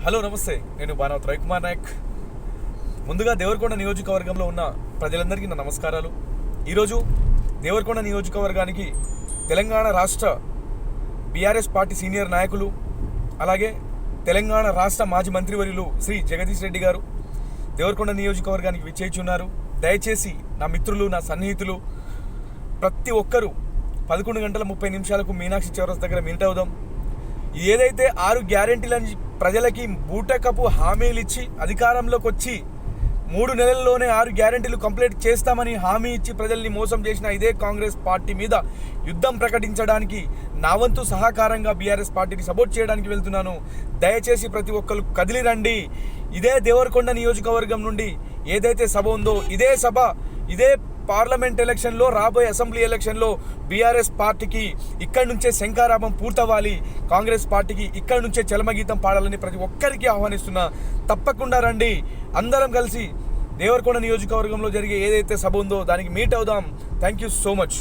Hello నమస్తే, నేను బాణవత్ రవికుమార్ నాయక్. ముందుగా దేవరకొండ నియోజకవర్గంలో ఉన్న ప్రజలందరికీ నా నమస్కారాలు. ఈరోజు దేవరకొండ నియోజకవర్గానికి తెలంగాణ రాష్ట్ర బీఆర్ఎస్ పార్టీ సీనియర్ నాయకులు, అలాగే తెలంగాణ రాష్ట్ర మాజీ మంత్రివర్యులు శ్రీ జగదీష్ రెడ్డి గారు దేవరకొండ నియోజకవర్గానికి విచ్చేయుచున్నారు. దయచేసి నా మిత్రులు, నా సన్నిహితులు ప్రతి ఒక్కరూ 11:30 మీనాక్షి చౌరస్ దగ్గర మీట్ అవుదాం. ఏదైతే 6 గ్యారెంటీలని ప్రజలకి బూటకపు హామీలు ఇచ్చి అధికారంలోకి వచ్చి 3 నెలల్లోనే 6 గ్యారెంటీలు కంప్లీట్ చేస్తామని హామీ ఇచ్చి ప్రజల్ని మోసం చేసిన ఇదే కాంగ్రెస్ పార్టీ మీద యుద్ధం ప్రకటించడానికి నా వంతు సహకారంగా బీఆర్ఎస్ పార్టీని సపోర్ట్ చేయడానికి వెళ్తున్నాను. దయచేసి ప్రతి ఒక్కరు కదిలి రండి. ఇదే దేవరకొండ నియోజకవర్గం నుండి ఏదైతే సభ ఉందో ఇదే పార్లమెంట్ ఎలక్షన్లో, రాబోయే అసెంబ్లీ ఎలక్షన్లో బీఆర్ఎస్ పార్టీకి ఇక్కడి నుంచే శంఖారాభం పూర్తవ్వాలి. కాంగ్రెస్ పార్టీకి ఇక్కడి నుంచే చలమగీతం పాడాలని ప్రతి ఒక్కరికి ఆహ్వానిస్తున్నా. తప్పకుండా రండి. అందరం కలిసి దేవరకొండ నియోజకవర్గంలో జరిగే ఏదైతే సభ ఉందో దానికి మీట్ అవుదాం. Thank you so much.